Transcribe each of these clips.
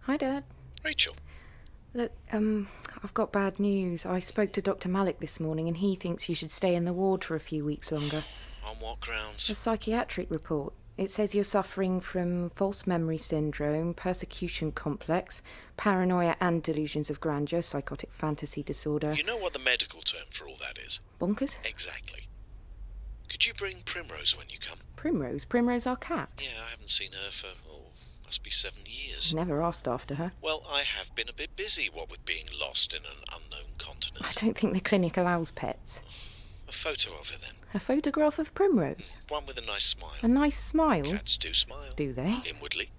Hi, Dad. Rachel. Look, I've got bad news. I spoke to Dr. Malik this morning and he thinks you should stay in the ward for a few weeks longer. On what grounds? A psychiatric report. It says you're suffering from false memory syndrome, persecution complex, paranoia and delusions of grandeur, psychotic fantasy disorder. You know what the medical term for all that is? Bonkers? Exactly. Could you bring Primrose when you come? Primrose? Primrose our cat? Yeah, I haven't seen her for, must be 7 years. Never asked after her. Well, I have been a bit busy, what with being lost in an unknown continent. I don't think the clinic allows pets. A photo of her, then. A photograph of Primrose? One with a nice smile. A nice smile? Cats do smile. Do they? Inwardly.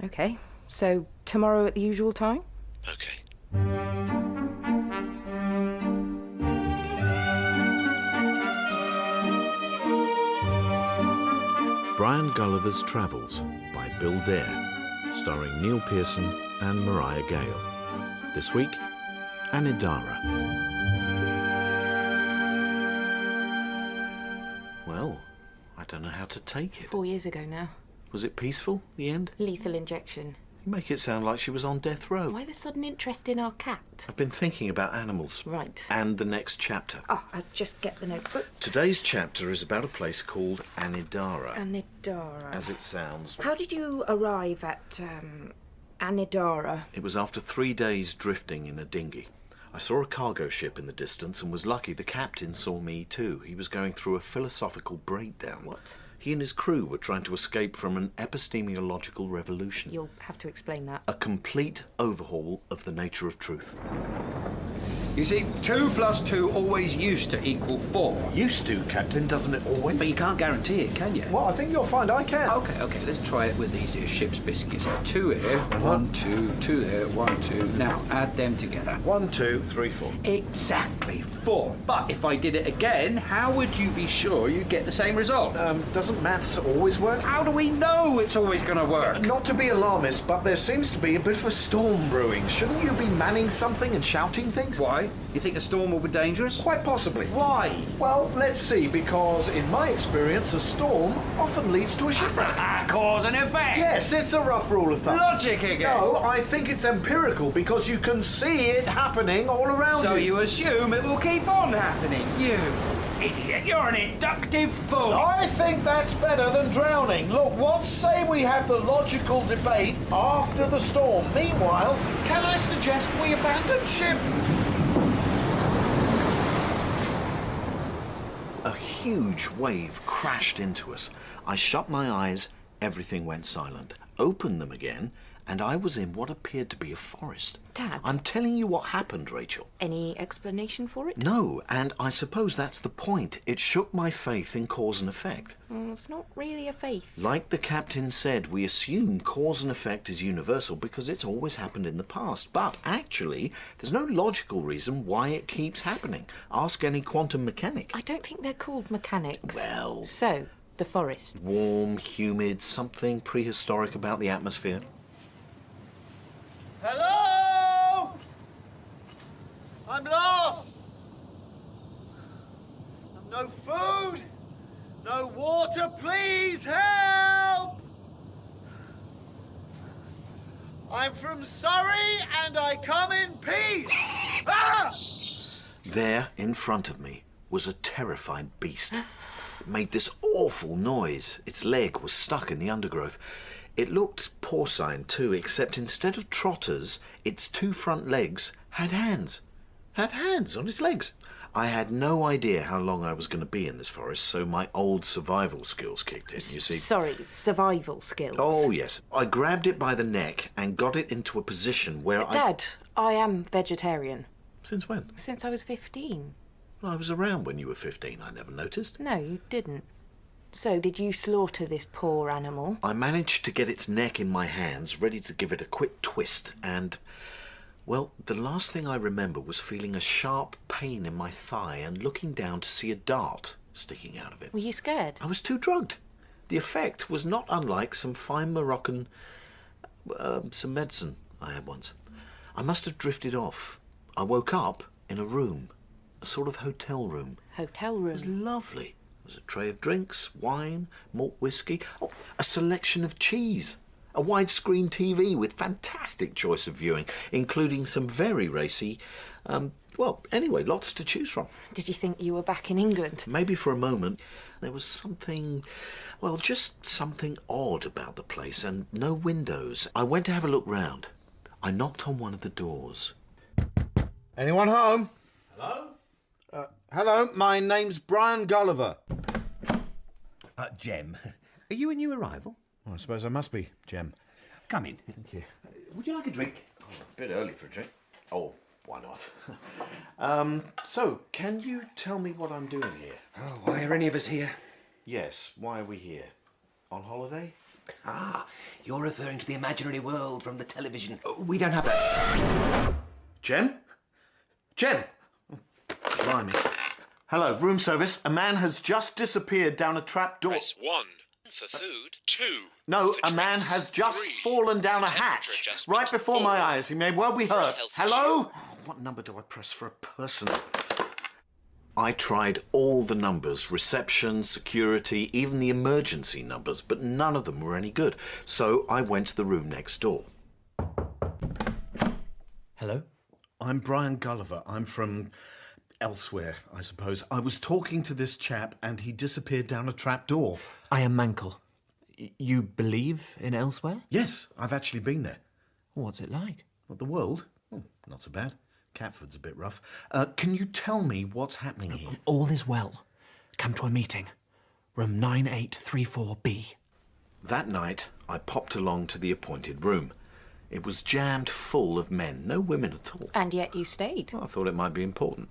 Okay. So, tomorrow at the usual time? Okay. Brian Gulliver's Travels by Bill Dare, starring Neil Pearson and Mariah Gale. This week, Anidara. Well, I don't know how to take it. 4 years ago now. Was it peaceful, the end? Lethal injection. You make it sound like she was on death row. Why the sudden interest in our cat? I've been thinking about animals. Right. And the next chapter. Oh, I'll just get the notebook. Today's chapter is about a place called Anidara. Anidara. As it sounds. How did you arrive at, Anidara? It was after 3 days drifting in a dinghy. I saw a cargo ship in the distance and was lucky the captain saw me too. He was going through a philosophical breakdown. What? He and his crew were trying to escape from an epistemological revolution. You'll have to explain that. A complete overhaul of the nature of truth. You see, 2 plus 2 always used to equal 4. Used to, Captain, doesn't it always? But you can't guarantee it, can you? Well, I think you'll find I can. Okay, let's try it with these here ship's biscuits. 2 here, 1, 2, 2 there, 1, 2. Now, add them together. 1, 2, 3, 4. Exactly, 4. But if I did it again, how would you be sure you'd get the same result? Doesn't maths always work? How do we know it's always going to work? Not to be alarmist, but there seems to be a bit of a storm brewing. Shouldn't you be manning something and shouting things? Why? You think a storm will be dangerous? Quite possibly. Why? Well, let's see, because in my experience, a storm often leads to a shipwreck. Cause and effect! Yes, it's a rough rule of thumb. Logic again! No, I think it's empirical, because you can see it happening all around So you. you assume it will keep on happening? You idiot, you're an inductive fool! I think that's better than drowning. Look, what say we have the logical debate after the storm? Meanwhile, can I suggest we abandon ship? A huge wave crashed into us. I shut my eyes, everything went silent. Opened them again, and I was in what appeared to be a forest. Dad? I'm telling you what happened, Rachel. Any explanation for it? No, and I suppose that's the point. It shook my faith in cause and effect. It's not really a faith. Like the captain said, we assume cause and effect is universal because it's always happened in the past. But actually, there's no logical reason why it keeps happening. Ask any quantum mechanic. I don't think they're called mechanics. Well... So, the forest. Warm, humid, something prehistoric about the atmosphere. Hello? I'm lost. I've no food, no water, please help! I'm from Surrey and I come in peace. Ah! There, in front of me, was a terrified beast. It made this awful noise. Its leg was stuck in the undergrowth. It looked porcine too, except instead of trotters, its 2 front legs had hands. Had hands on its legs. I had no idea how long I was going to be in this forest, so my old survival skills kicked in, you see. Sorry, survival skills. Oh, yes. I grabbed it by the neck and got it into a position where Dad, I am vegetarian. Since when? Since I was 15. Well, I was around when you were 15. I never noticed. No, you didn't. So, did you slaughter this poor animal? I managed to get its neck in my hands, ready to give it a quick twist, and... well, the last thing I remember was feeling a sharp pain in my thigh and looking down to see a dart sticking out of it. Were you scared? I was too drugged. The effect was not unlike some fine Moroccan... some medicine I had once. I must have drifted off. I woke up in a room, a sort of hotel room. Hotel It was room? lovely. There was a tray of drinks, wine, malt whiskey, a selection of cheese, A widescreen TV with fantastic choice of viewing, including some very racy, anyway, lots to choose from. Did you think you were back in England? Maybe for a moment. There was something, just something odd about the place, and no windows. I went to have a look round. I knocked on one of the doors. Anyone home? Hello? Hello, my name's Brian Gulliver. Jem, are you a new arrival? I suppose I must be, Jem. Come in. Thank you. Would you like a drink? A bit early for a drink. Oh, why not? So, can you tell me what I'm doing here? Oh, why are any of us here? Yes, why are we here? On holiday? Ah, you're referring to the imaginary world from the television. We don't have that. Jem? Jem! Blimey. Hello, room service. A man has just disappeared down a trap door. Press 1 for food, 2 No, for a man drinks, has just 3 fallen down a for temperature hatch. adjustment, Right before 4 my eyes. He may well be for a hurt. health Hello? issue. Oh, what number do I press for a person? I tried all the numbers, reception, security, even the emergency numbers, but none of them were any good. So I went to the room next door. Hello? I'm Brian Gulliver. I'm from elsewhere, I suppose. I was talking to this chap and he disappeared down a trap door. I am Markl. You believe in elsewhere? Yes, I've actually been there. What's it like? What, the world? Not so bad. Catford's a bit rough. Can you tell me what's happening here? All is well. Come to a meeting. Room 9834B. That night, I popped along to the appointed room. It was jammed full of men, no women at all. And yet you stayed. I thought it might be important.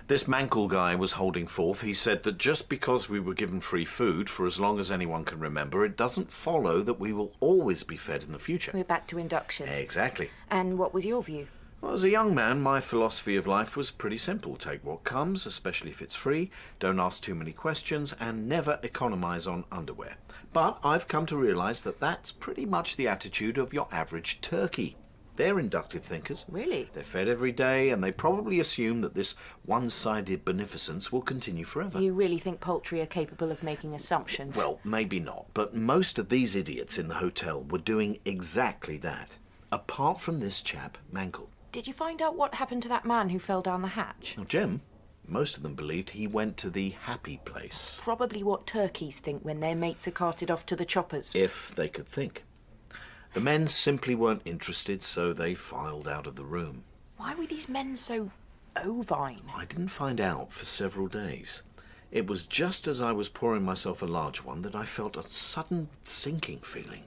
This Markl guy was holding forth. He said that just because we were given free food for as long as anyone can remember, it doesn't follow that we will always be fed in the future. We're back to induction. Exactly. And what was your view? Well, as a young man, my philosophy of life was pretty simple. Take what comes, especially if it's free, don't ask too many questions, and never economise on underwear. But I've come to realise that that's pretty much the attitude of your average turkey. They're inductive thinkers. Really? They're fed every day, and they probably assume that this one-sided beneficence will continue forever. You really think poultry are capable of making assumptions? Well, maybe not, but most of these idiots in the hotel were doing exactly that. Apart from this chap, Markl. Did you find out what happened to that man who fell down the hatch? Now, Jem, most of them believed he went to the happy place. Probably what turkeys think when their mates are carted off to the choppers. If they could think. The men simply weren't interested, so they filed out of the room. Why were these men so ovine? I didn't find out for several days. It was just as I was pouring myself a large one that I felt a sudden sinking feeling.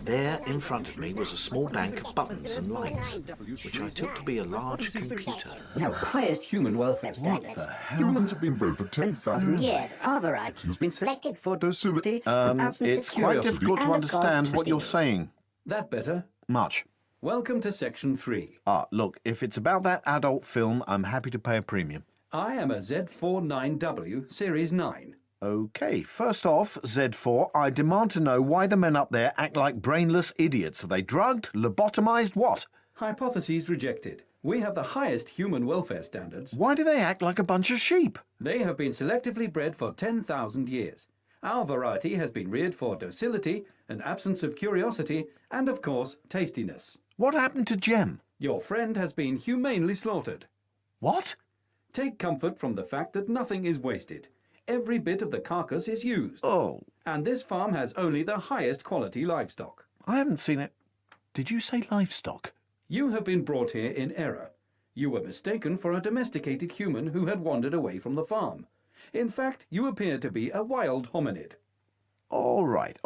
There, in front of me, was a small bank of buttons and lights, which I took to be a large computer. Now, highest human welfare standards. Humans have been bred for 10,000 Yes, our variety has been selected for docility, absence It's of quite curiosity, difficult to and of understand course, what you're prestige. saying. That better? Much. Welcome to Section 3. Look, if it's about that adult film, I'm happy to pay a premium. I am a Z49W, Series 9. Okay, first off, Z4, I demand to know why the men up there act like brainless idiots. Are they drugged, lobotomized, what? Hypotheses rejected. We have the highest human welfare standards. Why do they act like a bunch of sheep? They have been selectively bred for 10,000 years. Our variety has been reared for docility, an absence of curiosity, and of course, tastiness. What happened to Jem? Your friend has been humanely slaughtered. What? Take comfort from the fact that nothing is wasted. Every bit of the carcass is used. Oh, And this farm has only the highest quality livestock. I haven't seen it. Did you say livestock? You have been brought here in error. You were mistaken for a domesticated human who had wandered away from the farm. In fact, you appear to be a wild hominid. All right.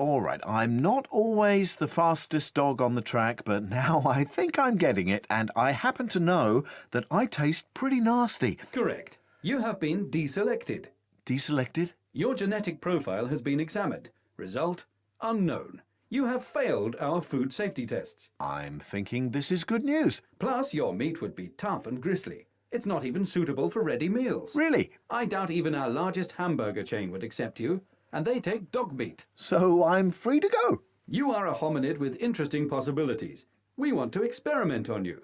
I'm not always the fastest dog on the track, but now I think I'm getting it, and I happen to know that I taste pretty nasty. Correct. You have been deselected. Deselected? Your genetic profile has been examined. Result, unknown. You have failed our food safety tests. I'm thinking this is good news. Plus, your meat would be tough and gristly. It's not even suitable for ready meals. Really? I doubt even our largest hamburger chain would accept you, and they take dog meat. So I'm free to go. You are a hominid with interesting possibilities. We want to experiment on you.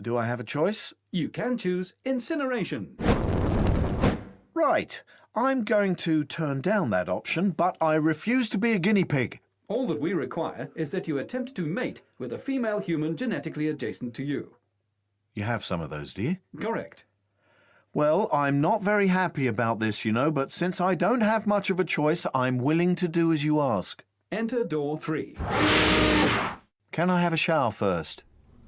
Do I have a choice? You can choose incineration. Right. I'm going to turn down that option, but I refuse to be a guinea pig. All that we require is that you attempt to mate with a female human genetically adjacent to you. You have some of those, do you? Correct. Well, I'm not very happy about this, you know, but since I don't have much of a choice, I'm willing to do as you ask. Enter door 3. Can I have a shower first?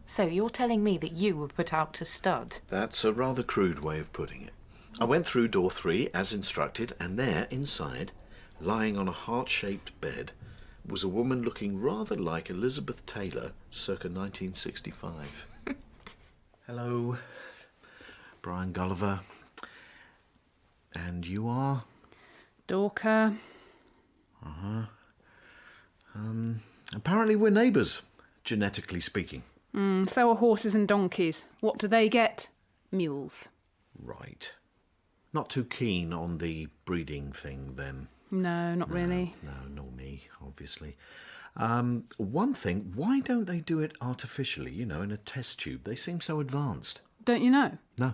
So you're telling me that you were put out to stud? That's a rather crude way of putting it. I went through door 3 as instructed, and there, inside, lying on a heart-shaped bed, was a woman looking rather like Elizabeth Taylor, circa 1965. Hello, Brian Gulliver. And you are? Dorka. Apparently we're neighbours, genetically speaking. So are horses and donkeys. What do they get? Mules. Right. Not too keen on the breeding thing, then? No, not really. No, nor me, obviously. One thing, why don't they do it artificially, you know, in a test tube? They seem so advanced. Don't you know? No.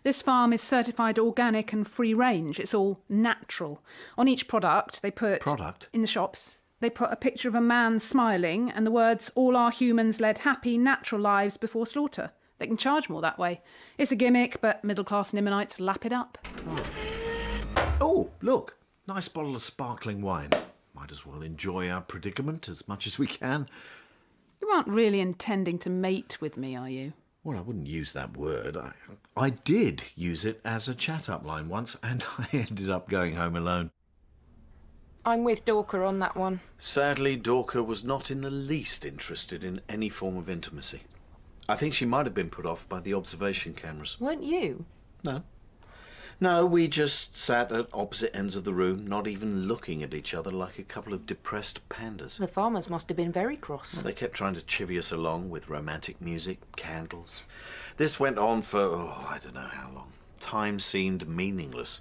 This farm is certified organic and free range. It's all natural. On each product, they put... Product? In the shops. They put a picture of a man smiling and the words, "All our humans led happy, natural lives before slaughter." They can charge more that way. It's a gimmick, but middle-class Nimonites lap it up. Oh, look. Nice bottle of sparkling wine. Might as well enjoy our predicament as much as we can. You aren't really intending to mate with me, are you? Well, I wouldn't use that word. I did use it as a chat-up line once, and I ended up going home alone. I'm with Dorka on that one. Sadly, Dorka was not in the least interested in any form of intimacy. I think she might have been put off by the observation cameras. Weren't you? No. No, we just sat at opposite ends of the room, not even looking at each other like a couple of depressed pandas. The farmers must have been very cross. They kept trying to chivvy us along with romantic music, candles. This went on for, I don't know how long. Time seemed meaningless.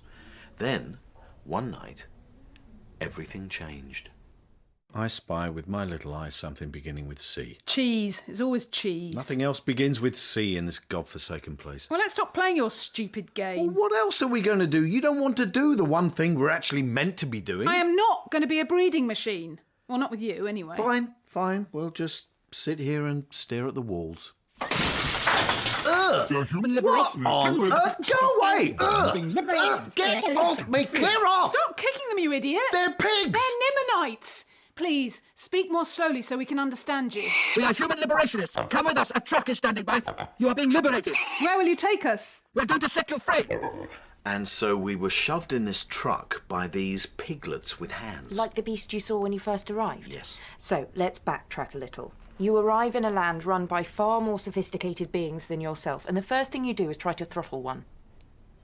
Then, one night, everything changed. I spy with my little eye something beginning with C. Cheese. It's always cheese. Nothing else begins with C in this godforsaken place. Well, let's stop playing your stupid game. Well, what else are we going to do? You don't want to do the one thing we're actually meant to be doing. I am not going to be a breeding machine. Well, not with you, anyway. Fine. We'll just sit here and stare at the walls. Human What on earth? Go away! Get off me! Clear off! Stop kicking them, you idiot! They're pigs! They're Nimonites! Please, speak more slowly so we can understand you. We are human liberationists. Come with us. A truck is standing by. You are being liberated. Where will you take us? We're going to set you free. And so we were shoved in this truck by these piglets with hands. Like the beast you saw when you first arrived? Yes. So, let's backtrack a little. You arrive in a land run by far more sophisticated beings than yourself, and the first thing you do is try to throttle one.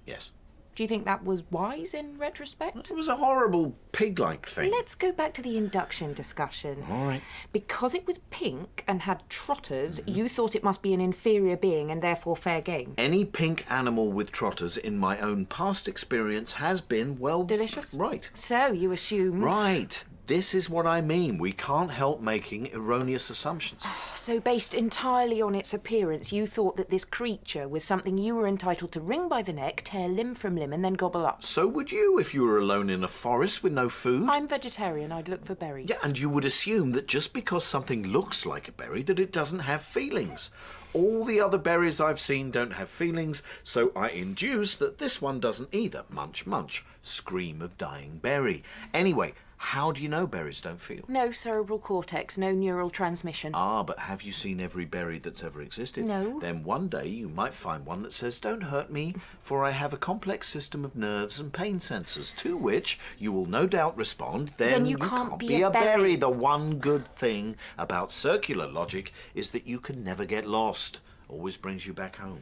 Yes. Do you think that was wise in retrospect? It was a horrible pig-like thing. Let's go back to the induction discussion. All right. Because it was pink and had trotters, you thought it must be an inferior being and therefore fair game. Any pink animal with trotters, in my own past experience, has been, well... Delicious? Right. So, you assumed... Right. This is what I mean. We can't help making erroneous assumptions. So, based entirely on its appearance, you thought that this creature was something you were entitled to wring by the neck, tear limb from limb, and then gobble up. So would you if you were alone in a forest with no food? I'm vegetarian. I'd look for berries. Yeah, and you would assume that just because something looks like a berry, that it doesn't have feelings. All the other berries I've seen don't have feelings, so I induce that this one doesn't either. Munch, munch. Scream of dying berry. Anyway, how do you know berries don't feel? No cerebral cortex, no neural transmission. Ah, but have you seen every berry that's ever existed? No. Then one day you might find one that says, "Don't hurt me, for I have a complex system of nerves and pain sensors," to which you will no doubt respond, then you can't be a berry. berry. The one good thing about circular logic is that you can never get lost. Always brings you back home.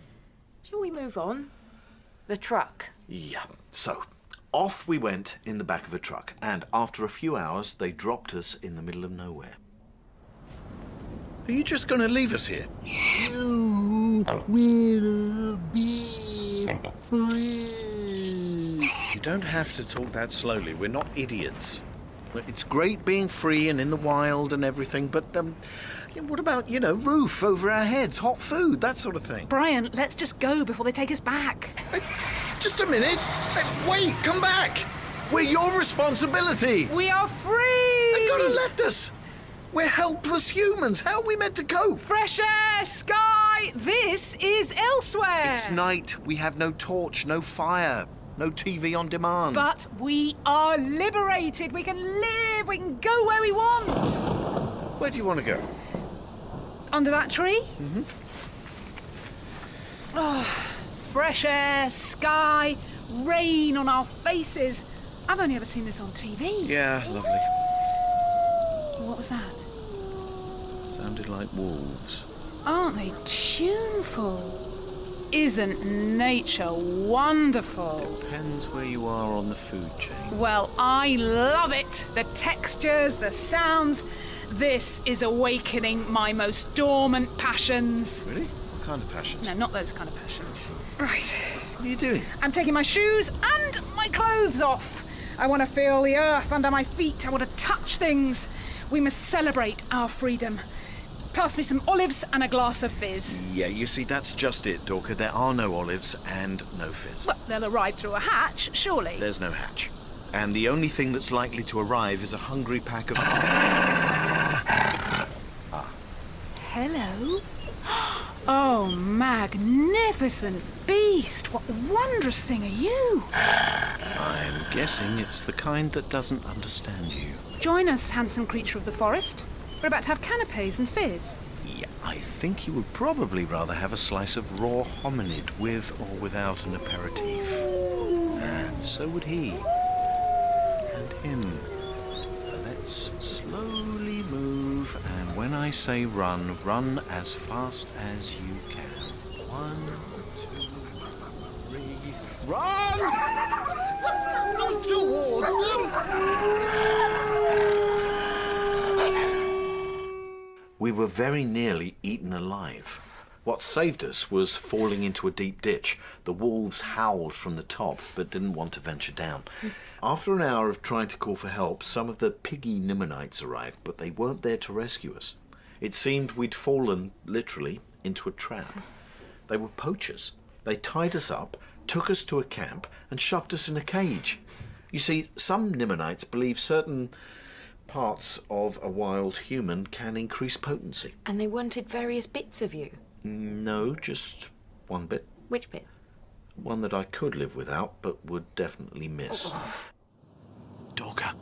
Shall we move on? The truck. Yeah, so... off we went in the back of a truck, and after a few hours, they dropped us in the middle of nowhere. Are you just going to leave us here? You will be free. You don't have to talk that slowly. We're not idiots. It's great being free and in the wild and everything, but what about, roof over our heads, hot food, that sort of thing? Brian, let's just go before they take us back. Just a minute. Wait, come back. We're your responsibility. We are free! They've got to left us. We're helpless humans. How are we meant to cope? Fresh air, sky, this is elsewhere. It's night. We have no torch, no fire, no TV on demand. But we are liberated. We can live. We can go where we want. Where do you want to go? Under that tree? Mm-hmm. Oh, fresh air, sky, rain on our faces. I've only ever seen this on TV. Yeah, lovely. What was that? Sounded like wolves. Aren't they tuneful? Isn't nature wonderful? Depends where you are on the food chain. Well, I love it. The textures, the sounds. This is awakening my most dormant passions. Really? What kind of passions? No, not those kind of passions. Right. What are you doing? I'm taking my shoes and my clothes off. I want to feel the earth under my feet. I want to touch things. We must celebrate our freedom. Pass me some olives and a glass of fizz. Yeah, you see, that's just it, Dorka. There are no olives and no fizz. Well, they'll arrive through a hatch, surely. There's no hatch. And the only thing that's likely to arrive is a hungry pack of... Hello? Oh, magnificent beast! What wondrous thing are you? I'm guessing it's the kind that doesn't understand you. Join us, handsome creature of the forest. We're about to have canapes and fizz. Yeah, I think he would probably rather have a slice of raw hominid with or without an aperitif. And so would he. And him. Let's slowly move, and when I say run, run as fast as you can. 1, 2, 3... Run! Not towards them! We were very nearly eaten alive. What saved us was falling into a deep ditch. The wolves howled from the top, but didn't want to venture down. After an hour of trying to call for help, some of the piggy Nimonites arrived, but they weren't there to rescue us. It seemed we'd fallen, literally, into a trap. They were poachers. They tied us up, took us to a camp, and shoved us in a cage. You see, some Nimonites believe certain parts of a wild human can increase potency. And they wanted various bits of you? No, just one bit. Which bit? One that I could live without, but would definitely miss. Dorka,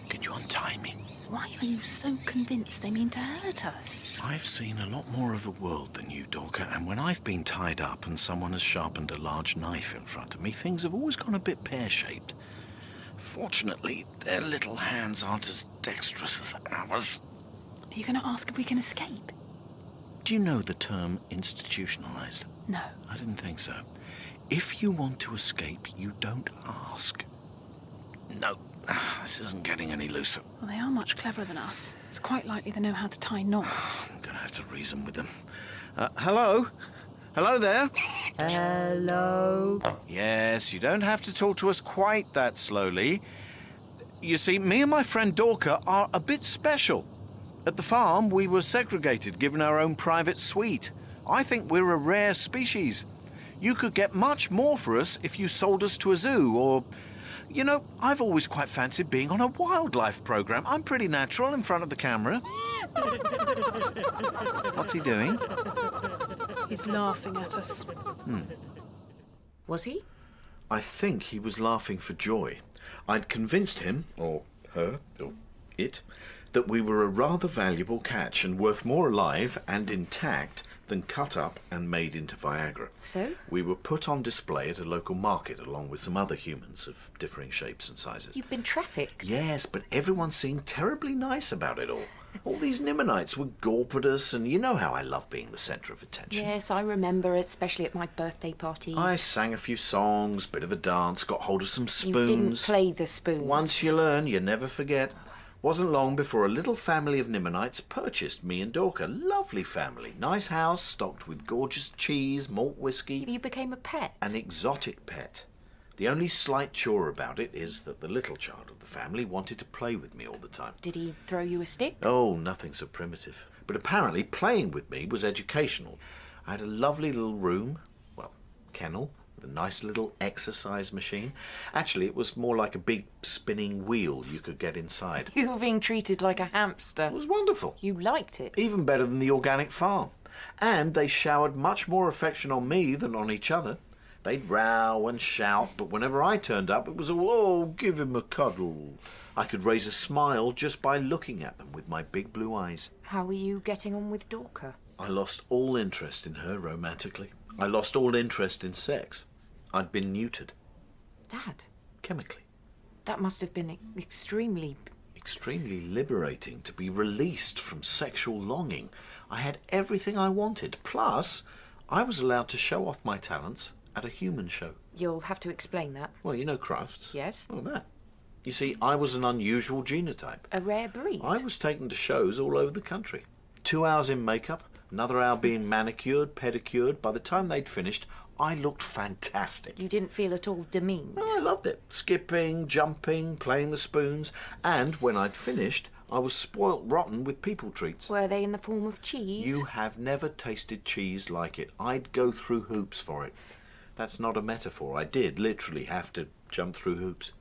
can you untie me? Why are you so convinced they mean to hurt us? I've seen a lot more of the world than you, Dorka, and when I've been tied up and someone has sharpened a large knife in front of me, things have always gone a bit pear-shaped. Fortunately, their little hands aren't as dexterous as ours. Are you going to ask if we can escape? Do you know the term institutionalized? No. I didn't think so. If you want to escape, you don't ask. No, this isn't getting any looser. Well, they are much cleverer than us. It's quite likely they know how to tie knots. I'm going to have to reason with them. Hello? Hello there? Hello? Yes, you don't have to talk to us quite that slowly. You see, me and my friend Dorka are a bit special. At the farm, we were segregated, given our own private suite. I think we're a rare species. You could get much more for us if you sold us to a zoo, or... You know, I've always quite fancied being on a wildlife program. I'm pretty natural in front of the camera. What's he doing? He's laughing at us. Was he? I think he was laughing for joy. I'd convinced him, or her, or it, that we were a rather valuable catch and worth more alive and intact than cut up and made into Viagra. So? We were put on display at a local market along with some other humans of differing shapes and sizes. You've been trafficked? Yes, but everyone seemed terribly nice about it all. All these Nimonites would gawp at us, and you know how I love being the centre of attention. Yes, I remember, especially at my birthday parties. I sang a few songs, bit of a dance, got hold of some spoons. You didn't play the spoons. Once you learn, you never forget. Wasn't long before a little family of Nimonites purchased me and Dorka. Lovely family. Nice house, stocked with gorgeous cheese, malt whiskey. You became a pet? An exotic pet. The only slight chore about it is that the little child of the family wanted to play with me all the time. Did he throw you a stick? Oh, nothing so primitive. But apparently playing with me was educational. I had a lovely little room, well, kennel, with a nice little exercise machine. Actually, it was more like a big spinning wheel you could get inside. You were being treated like a hamster. It was wonderful. You liked it. Even better than the organic farm. And they showered much more affection on me than on each other. They'd row and shout, but whenever I turned up, it was all, oh, give him a cuddle. I could raise a smile just by looking at them with my big blue eyes. How were you getting on with Dorka? I lost all interest in her romantically. I lost all interest in sex. I'd been neutered. Dad? Chemically. That must have been extremely liberating to be released from sexual longing. I had everything I wanted. Plus, I was allowed to show off my talents at a human show. You'll have to explain that. Well, you know crafts. Yes. Oh, that. You see, I was an unusual genotype. A rare breed. I was taken to shows all over the country. 2 hours in makeup, another hour being manicured, pedicured. By the time they'd finished, I looked fantastic. You didn't feel at all demeaned? Oh, I loved it. Skipping, jumping, playing the spoons. And when I'd finished, I was spoilt rotten with people treats. Were they in the form of cheese? You have never tasted cheese like it. I'd go through hoops for it. That's not a metaphor. I did literally have to jump through hoops.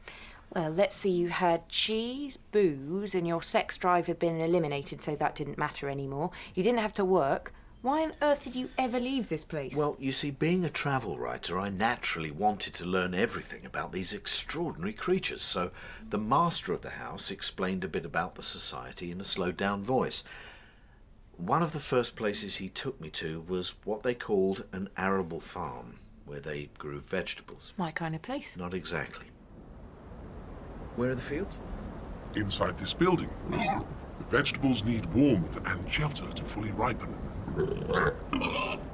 Well, let's see, you had cheese, booze, and your sex drive had been eliminated, so that didn't matter anymore. You didn't have to work. Why on earth did you ever leave this place? Well, you see, being a travel writer, I naturally wanted to learn everything about these extraordinary creatures, so the master of the house explained a bit about the society in a slowed-down voice. One of the first places he took me to was what they called an arable farm, where they grew vegetables. My kind of place. Not exactly. Where are the fields? Inside this building. The vegetables need warmth and shelter to fully ripen.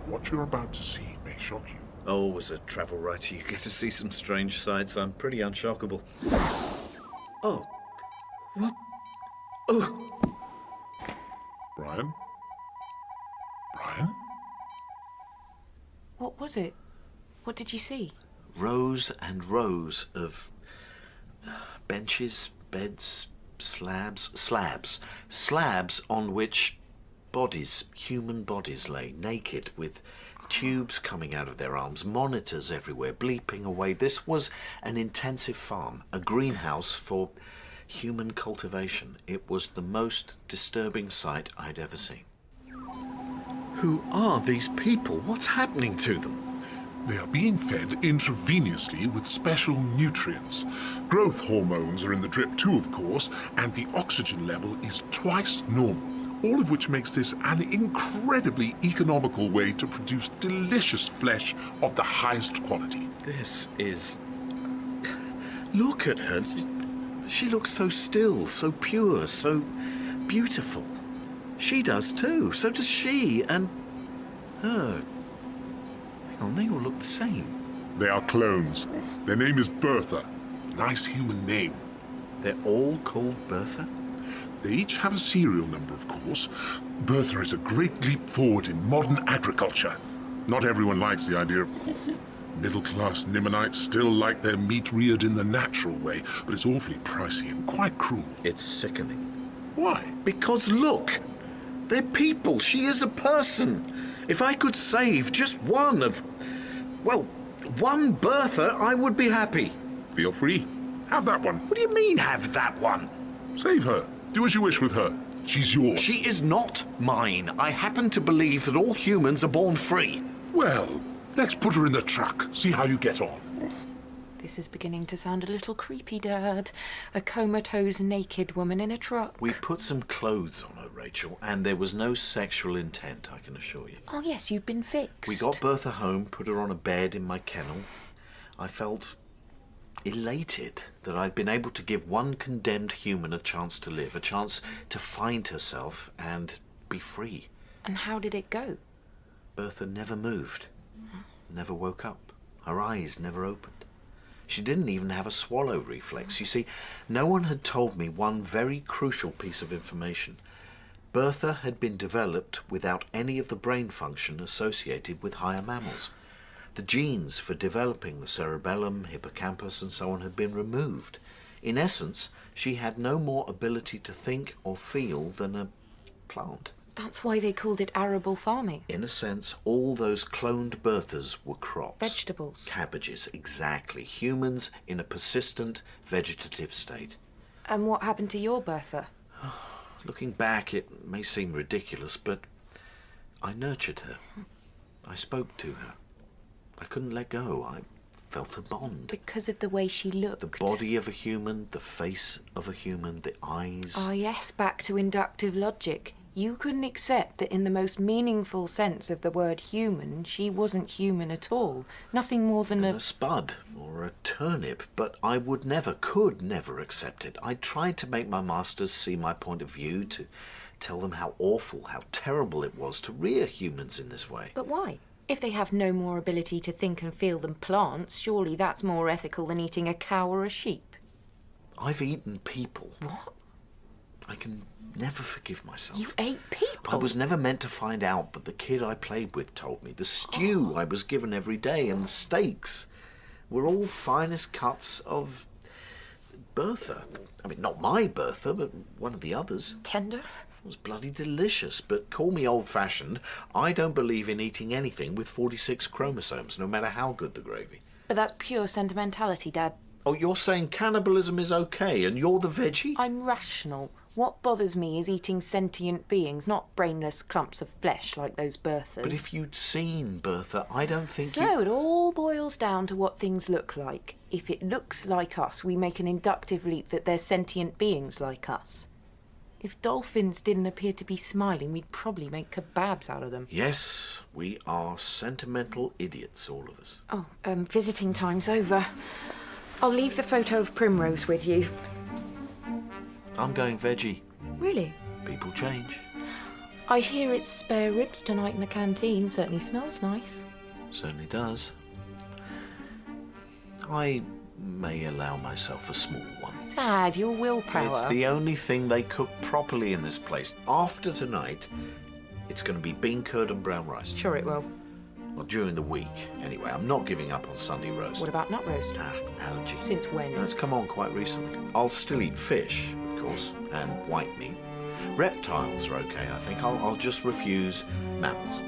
What you're about to see may shock you. Oh, as a travel writer, you get to see some strange sights. I'm pretty unshockable. Oh. What? Oh. Brian? Brian? What was it? What did you see? Rows and rows of benches, beds, slabs on which bodies, human bodies lay, naked, with tubes coming out of their arms, monitors everywhere, bleeping away. This was an intensive farm, a greenhouse for human cultivation. It was the most disturbing sight I'd ever seen. Who are these people? What's happening to them? They are being fed intravenously with special nutrients. Growth hormones are in the drip too, of course, and the oxygen level is twice normal. All of which makes this an incredibly economical way to produce delicious flesh of the highest quality. This is... Look at her. She looks so still, so pure, so beautiful. She does too. So does she, and her. Hang on, they all look the same. They are clones. Their name is Bertha. Nice human name. They're all called Bertha? They each have a serial number, of course. Bertha is a great leap forward in modern agriculture. Not everyone likes the idea of... Middle-class Nimonites still like their meat reared in the natural way, but it's awfully pricey and quite cruel. It's sickening. Why? Because look! They're people. She is a person. If I could save just one of... well, one Bertha, I would be happy. Feel free. Have that one. What do you mean, have that one? Save her. Do as you wish with her. She's yours. She is not mine. I happen to believe that all humans are born free. Well, let's put her in the truck. See how you get on. This is beginning to sound a little creepy, Dad. A comatose naked woman in a truck. We put some clothes on her, Rachel, and there was no sexual intent, I can assure you. Oh, yes, you'd been fixed. We got Bertha home, put her on a bed in my kennel. I felt elated that I'd been able to give one condemned human a chance to live, a chance to find herself and be free. And how did it go? Bertha never moved, never woke up. Her eyes never opened. She didn't even have a swallow reflex. You see, no one had told me one very crucial piece of information. Bertha had been developed without any of the brain function associated with higher mammals. The genes for developing the cerebellum, hippocampus and so on had been removed. In essence, she had no more ability to think or feel than a plant. That's why they called it arable farming. In a sense, all those cloned Berthas were crops. Vegetables. Cabbages, exactly. Humans in a persistent vegetative state. And what happened to your Bertha? Looking back, it may seem ridiculous, but I nurtured her. I spoke to her. I couldn't let go. I felt a bond. Because of the way she looked. The body of a human, the face of a human, the eyes. Ah, yes, back to inductive logic. You couldn't accept that in the most meaningful sense of the word human, she wasn't human at all. Nothing more than a spud or a turnip, but I could never accept it. I tried to make my masters see my point of view, to tell them how awful, how terrible it was to rear humans in this way. But why? If they have no more ability to think and feel than plants, surely that's more ethical than eating a cow or a sheep. I've eaten people. What? I can never forgive myself. You ate people? I was never meant to find out, but the kid I played with told me. The stew I was given every day and the steaks were all finest cuts of Bertha. I mean, not my Bertha, but one of the others. Tender? It was bloody delicious, but call me old-fashioned. I don't believe in eating anything with 46 chromosomes, no matter how good the gravy. But that's pure sentimentality, Dad. Oh, you're saying cannibalism is okay, and you're the veggie? I'm rational. What bothers me is eating sentient beings, not brainless clumps of flesh like those Berthas. But if you'd seen Bertha, I don't think So it all boils down to what things look like. If it looks like us, we make an inductive leap that they're sentient beings like us. If dolphins didn't appear to be smiling, we'd probably make kebabs out of them. Yes, we are sentimental idiots, all of us. Oh, visiting time's over. I'll leave the photo of Primrose with you. I'm going veggie. Really? People change. I hear it's spare ribs tonight in the canteen. Certainly smells nice. Certainly does. I may allow myself a small one. Dad, your willpower. It's the only thing they cook properly in this place. After tonight, it's going to be bean curd and brown rice. Sure it will. Well, during the week, anyway. I'm not giving up on Sunday roast. What about nut roast? Allergy. Since when? That's come on quite recently. I'll still eat fish, of course, and white meat. Reptiles are okay, I think. I'll just refuse mammals.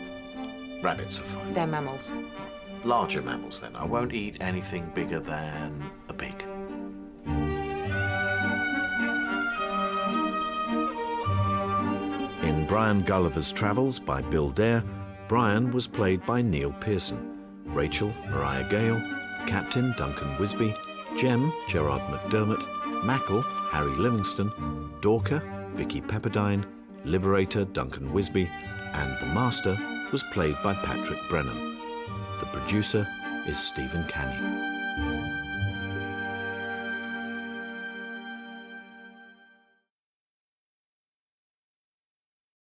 Rabbits are fine. They're mammals. Larger mammals, then. I won't eat anything bigger than a pig. In Brian Gulliver's Travels by Bill Dare, Brian was played by Neil Pearson, Rachel, Mariah Gale, Captain, Duncan Wisby, Jem, Gerard McDermot, Markl, Harry Livingstone, Dorka, Vicki Pepperdine, Liberator, Duncan Wisby, and the Master was played by Patrick Brennan. The producer is Stephen Canny.